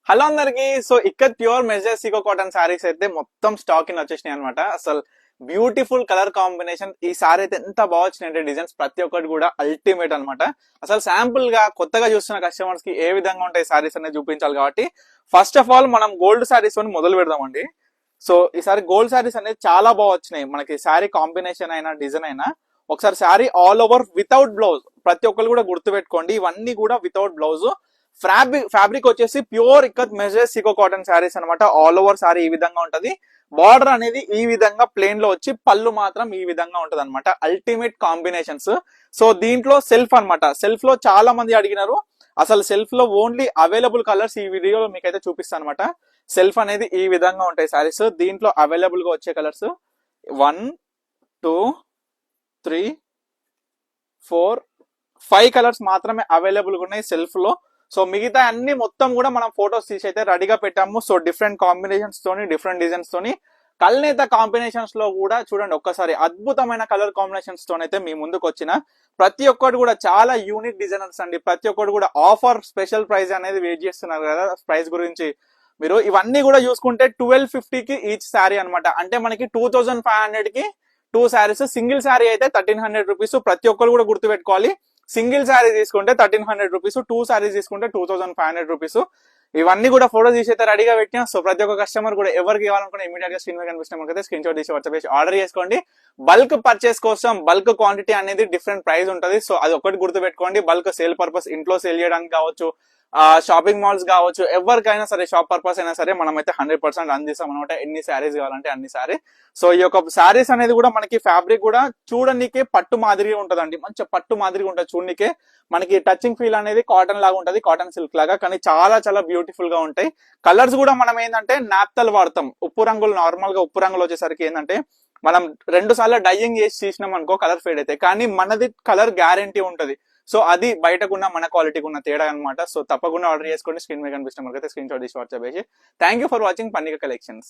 Hello అందరికి. So ఇక్కడ pure measure Seeko cotton saris అయితే మొత్తం స్టాక్ ఇన్ వచ్చేసినాయి అనమాట. అసలు బ్యూటిఫుల్ కలర్ కాంబినేషన్. ఈ సారీ అయితే ఎంత బాగా వచ్చినాయంటే డిజైన్స్ ప్రతి ఒక్కటి కూడా అల్టిమేట్ అనమాట. అసలు శాంపుల్ గా కొత్తగా చూస్తున్న కస్టమర్స్ కి ఏ విధంగా ఉంటాయి సారీస్ అనేది చూపించాలి కాబట్టి ఫస్ట్ ఆఫ్ ఆల్ మనం గోల్డ్ సారీస్ తో మొదలు పెడదామండి. సో ఈసారి గోల్డ్ సారీస్ అనేది చాలా బాగా వచ్చినాయి. మనకి శారీ కాంబినేషన్ అయినా డిజైన్ అయినా ఒకసారి sari all over without blouse. ప్రతి ఒక్కరు కూడా గుర్తుపెట్టుకోండి, ఇవన్నీ కూడా వితౌట్ బ్లౌజ్. ఫ్యాబ్రిక్ వచ్చేసి ప్యూర్ ఇక్కత్ మెజర్ సికో కాటన్ శారీస్ అనమాట. ఆల్ ఓవర్ శారీ ఈ విధంగా ఉంటది. బార్డర్ అనేది ఈ విధంగా ప్లేన్ లో వచ్చి పళ్ళు మాత్రం ఈ విధంగా ఉంటది అనమాట. Ultimate combinations. సో దీంట్లో సెల్ఫ్ అనమాట. సెల్ఫ్ లో చాలా మంది అడిగినారు. అసలు సెల్ఫ్ లో ఓన్లీ అవైలబుల్ కలర్స్ ఈ వీడియోలో మీకైతే చూపిస్తాను అనమాట. సెల్ఫ్ అనేది ఈ విధంగా ఉంటాయి శారీస్. దీంట్లో అవైలబుల్ గా వచ్చే కలర్స్ 1 2 3 4 5 కలర్స్ మాత్రమే అవైలబుల్ గా ఉన్నాయి సెల్ఫ్ లో. సో మిగతా అన్ని మొత్తం కూడా మనం ఫొటోస్ తీసి అయితే రెడీగా పెట్టాము. సో డిఫరెంట్ కాంబినేషన్స్ తోని, డిఫరెంట్ డిజైన్స్ తోని, కల్నేత కాంబినేషన్స్ లో కూడా చూడండి ఒక్కసారి అద్భుతమైన కలర్ కాంబినేషన్స్ తోనైతే మీ ముందుకు వచ్చిన ప్రతి ఒక్కటి కూడా చాలా యూనిక్ డిజైనర్స్ అండి. ప్రతి ఒక్కటి కూడా ఆఫర్ స్పెషల్ ప్రైస్ అనేది వెయిట్ చేస్తున్నారు కదా. ప్రైస్ గురించి మీరు ఇవన్నీ కూడా చూసుకుంటే 1250 కి ఈచ్ శారీ అనమాట. అంటే మనకి 2500 కి 2 శారీస్. సింగిల్ శారీ అయితే 1300 రూపీస్. ప్రతి ఒక్కరు కూడా గుర్తుపెట్టుకోవాలి. సింగిల్ శారీ తీసుకుంటే 1300 రూపీస్, 2 శారీస్ తీసుకుంటే 2500 రూపీస్. ఇవన్నీ కూడా ఫోటో తీసి అయితే రెడీగా పెట్టినా. సో ప్రతి ఒక్క కస్టమర్ కూడా ఎవరికి కావాలనుకున్నా ఇమీడియట్ గా స్క్రీన్ మీద కనిపిస్తున్న మనకైతే స్క్రీన్ షాట్ తీసి వాట్సాప్ చేసి ఆర్డర్ చేసుకోండి. బల్క్ పర్చేస్ కోసం బల్క్ క్వాంటిటీ అనేది డిఫరెంట్ ప్రైస్ ఉంటుంది. సో అది ఒకటి గుర్తు పెట్టుకోండి. బల్క్ సేల్ పర్పస్, ఇంట్లో సేల్ చేయడానికి కావచ్చు, షాపింగ్ మాల్స్ కావచ్చు, ఎవరికైనా సరే షాప్ పర్పస్ అయినా సరే మనమైతే 100% అందిస్తాం అనమాట. ఎన్ని శారీస్ కావాలంటే అన్ని శారీ. సో ఈ యొక్క శారీస్ అనేది కూడా మనకి ఫ్యాబ్రిక్ కూడా చూడనికే పట్టు మాదిరిగా ఉంటదండి. మంచి పట్టు మాదిరిగా ఉంటుంది చూడనికే. మనకి టచింగ్ ఫీల్ అనేది కాటన్ లాగా ఉంటది, కాటన్ సిల్క్ లాగా. కానీ చాలా చాలా బ్యూటిఫుల్ గా ఉంటాయి. కలర్స్ కూడా మనం ఏంటంటే నాప్తల్ వాడతాం. ఉప్పు రంగులు, నార్మల్ గా ఉప్పు రంగులు వచ్చేసరికి ఏంటంటే మనం 2 సార్లు డైయింగ్ చేసి తీసినాం అనుకో కలర్ ఫేడ్ అయితే, కానీ మనది కలర్ గ్యారంటీ ఉంటది. సో అది బయటకున్న మన క్వాలిటీకి ఉన్న తేడా అనమాట. సో తప్పకుండా ఆర్డర్ చేసుకోండి. స్క్రీన్ మీద కనిపిస్తున్న మనకైతే స్క్రీన్ షాట్ తీసి వాట్సాప్ చేసి. థ్యాంక్ యూ ఫర్ వాచింగ్ పన్నిక కలెక్షన్స్.